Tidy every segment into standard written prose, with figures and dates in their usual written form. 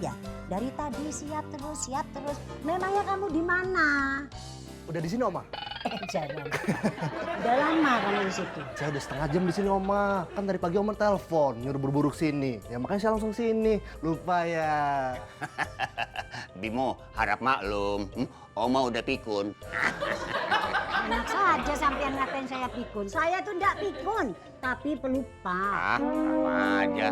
ya? Dari tadi siap terus. Memangnya kamu di mana? Udah di sini, Oma? Jangan. Udah lama kamu di situ? Saya udah setengah jam di sini, Oma. Kan dari pagi Oma telepon, nyuruh buru-buru sini. Ya makanya saya langsung sini. Lupa ya. Bimo, harap maklum. Oma udah pikun. Enak saja sampean ngatain saya pikun. Saya tuh enggak pikun, tapi pelupa. Sama aja.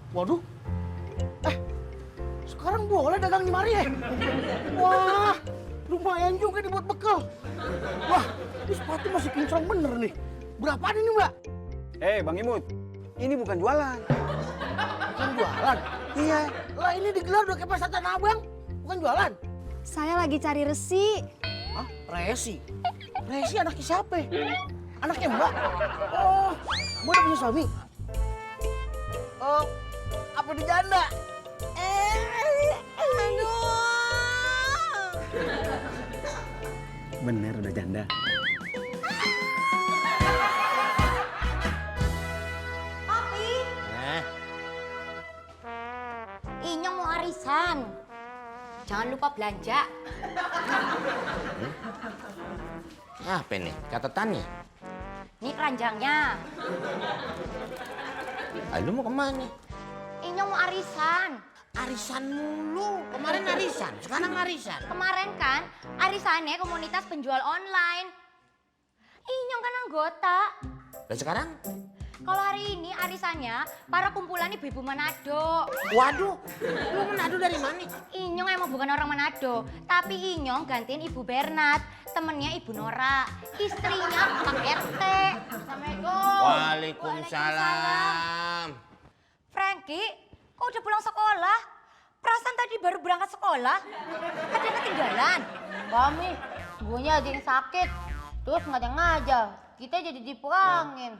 Waduh. Sekarang boleh dagang di mari ya? Wah, lumayan juga dibuat bekal. Wah, ini sepatu masih kinclong bener nih. Berapaan ini, Mbak? Bang Imut, ini bukan jualan. Bukan jualan? Iya. Lah ini digelar udah kayak pasar Tanah Abang. Bukan jualan? Saya lagi cari resi. Hah? Resi? Resi anaknya siapa? Anaknya Mbak? Oh, Mbak udah punya suami? Oh, apa di janda? Bener udah janda. Papi, Inyong mau arisan. Jangan lupa belanja. Apa nih catatannya? Ini keranjangnya. Lu mau kemana? Inyong mau arisan. Arisan mulu. Kemarin arisan, sekarang arisan. Kemarin kan arisannya komunitas penjual online. Inyong kan anggota. Dan sekarang? Kalau hari ini arisannya para kumpulan ibu-ibu Manado. Waduh, lu Manado dari mana? Inyong emang bukan orang Manado, tapi Inyong gantiin Ibu Bernat, temennya Ibu Nora, istrinya Pak RT. Assalamualaikum. Waalaikumsalam. Frankie, kok udah pulang sekolah? Perasaan tadi baru berangkat sekolah. Ada yang ketinggalan? Kami, ibunya ada yang sakit, terus nggak ada ngajar. Kita jadi dipulangin.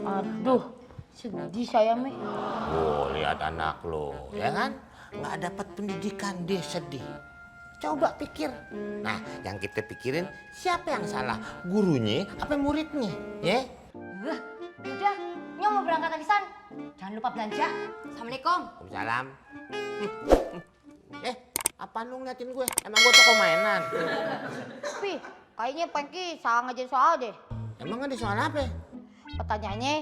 Aduh, sedih saya, Mi. Oh, lihat anak lo, ya kan? Nggak dapat pendidikan, dia sedih. Coba pikir. Nah, yang kita pikirin siapa yang salah? Gurunya apa muridnya? Ya? Udah, Nyong mau berangkat arisan. Jangan lupa belanja. Assalamualaikum. Waalaikumsalam. Apaan lu ngeliatin gue? Emang gue toko mainan? Tapi kayaknya Pengki salah ngajarin soal deh. Emang ada soal apa? Pertanyaannya,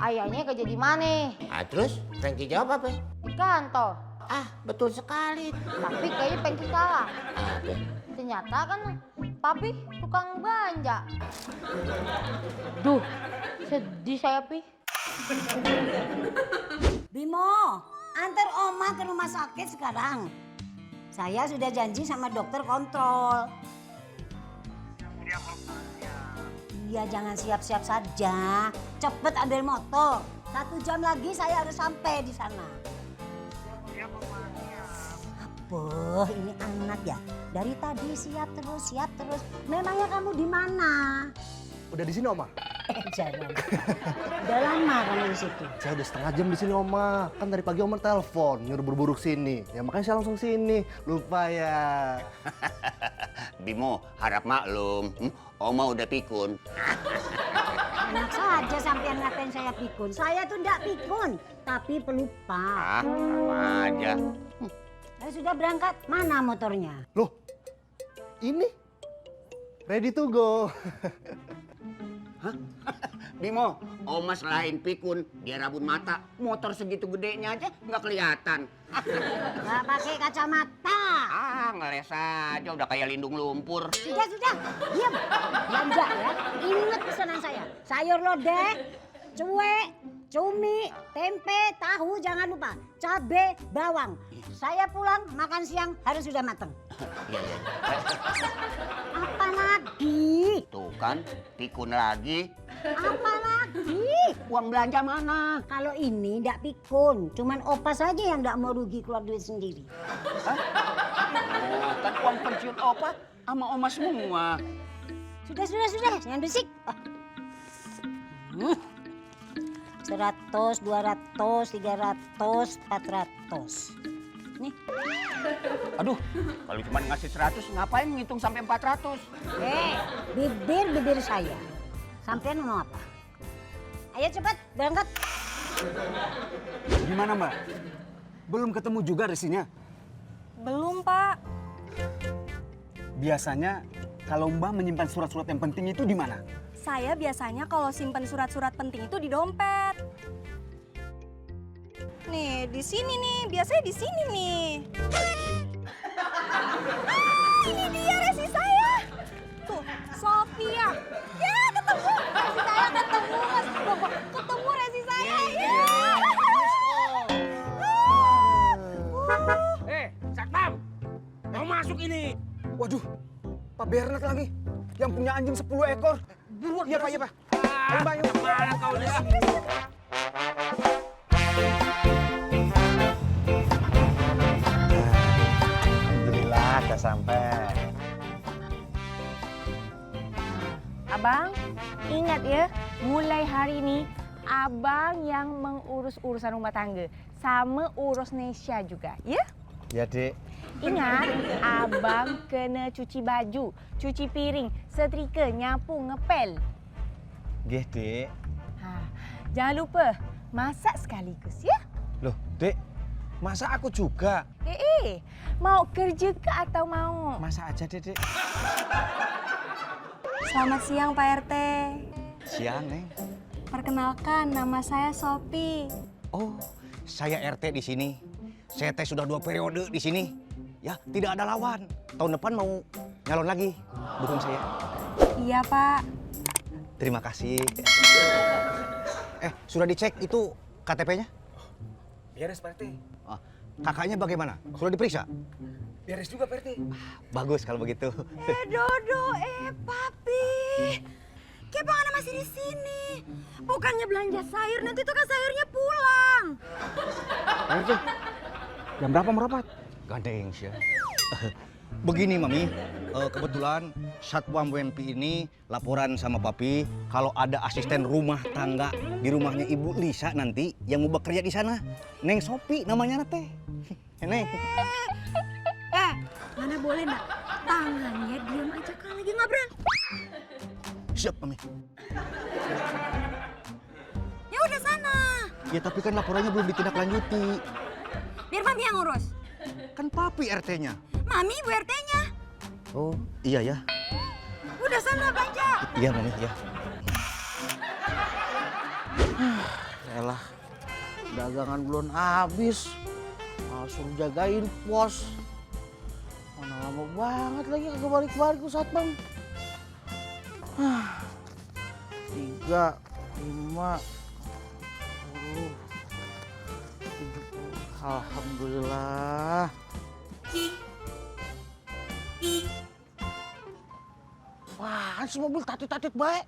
ayahnya kerja di mana? Ah, terus Frankie jawab apa? Di kantor. Ah, betul sekali. Tapi kayaknya Pengki salah. Apa? Ternyata kan Papi tukang belanja. Duh, sedih saya, Pi. Bimo, antar Oma ke rumah sakit sekarang. Saya sudah janji sama dokter kontrol. Iya, jangan siap-siap saja. Cepet ambil motor. 1 jam lagi saya harus sampai di sana. Apa? Ini anak ya? Dari tadi siap terus. Memangnya kamu di mana? Udah di sini, Oma. Jangan. Udah lama kamu di situ. Saya udah setengah jam di sini, Oma. Kan dari pagi Oma telepon nyuruh buru-buru sini. Ya makanya saya langsung sini. Lupa ya. Bimo, harap maklum. Oma udah pikun. Enak saja sampean ngatain saya pikun. Saya tuh enggak pikun, tapi pelupa. Apa aja. Saya sudah berangkat. Mana motornya? Loh, ini ready to go. Bimo, Oma selain pikun, dia rabun mata. Motor segitu gedenya aja nggak kelihatan. Nggak pakai kacamata. Ngeles aja udah kayak lindung lumpur. Sudah, diam. Belanja ya. Ingat pesanan saya. Sayur lodeh, cuek, cumi, tempe, tahu jangan lupa. Cabe, bawang. Saya pulang makan siang harus sudah mateng. Iya. Apa lagi? Tuh kan, pikun lagi. Apa lagi? Uang belanja mana? Kalau ini ndak pikun, cuman opa saja yang ndak mau rugi keluar duit sendiri. Oh, kan uang pensiun Opa sama Oma semua. Sudah, jangan berisik. 100, 200, 300, 400. Nih. Aduh, kalau cuma ngasih 100 ngapain ngitung sampai 400? Bibir saya. Sampean mau apa? Ayo cepat berangkat. Gimana Mbak? Belum ketemu juga resinya? Belum, Pak. Biasanya kalau Mbak menyimpan surat-surat yang penting itu di mana? Saya biasanya kalau simpen surat-surat penting itu di dompet. Nih, di sini nih. Biasanya di sini nih. Ini dia resi saya. Tuh, Sophia. Ya, ketemu. Resi saya ketemu, Mas. Ketemu resi saya. Ya. Satpam, mau masuk ini. Waduh, Pak Bernard lagi. Yang punya anjing 10 ekor. Buruan. Iya Pak, iya Pak. Ayo Mbak, yuk. Mana kau di sini? Alhamdulillah, udah sampai. Abang, ingat ya, mulai hari ini Abang yang mengurus urusan rumah tangga. Sama urus Nesya juga, ya? Ya, Dek. Ingat, Abang kena cuci baju, cuci piring, setrika, nyapu, ngepel. Nggih, Dek. Jangan lupa, masak sekaligus, ya? Loh, Dek. Masa aku juga? Mau kerja ke atau mau? Masa aja, Dek. Selamat siang, Pak RT. Siang, Neng. Perkenalkan, nama saya Sophie. Oh, saya RT di sini. Saya teh sudah 2 periode di sini. Ya, tidak ada lawan. Tahun depan mau nyalon lagi. Dukung saya. Iya, Pak. Terima kasih. Sudah dicek itu KTP-nya? Beres Pak RT. Kakaknya bagaimana? Sudah diperiksa? Beres juga Pak RT. Bagus kalau begitu. Dodo, Papi. Kebang masih di sini. Bukannya belanja sayur, nanti tuh kan sayurnya pulang. Pak RT, jam berapa merapat? Gandeng sih. Begini Mami, kebetulan Satpam WMP ini laporan sama Papi kalau ada asisten rumah tangga di rumahnya Ibu Lisa nanti yang mau bekerja di sana. Neng Sophie namanya teh. Neng. Mana boleh nak? Tangannya diam aja kalau lagi ngobrol. Siap Mami. Ya udah sana. Ya tapi kan laporannya belum ditindaklanjuti. Biar Mami yang ngurus. Kan Papi RT-nya. Mami ibu RT-nya. Oh iya ya. Udah sana belanja. Iya Mami ya. Elah, dagangan belum habis. Suruh jagain pos. Mana lama banget lagi kagak balik-balik ke Satpam. 3, 5, 10. Alhamdulillah. Wah, si mobil tatit-tatit baik.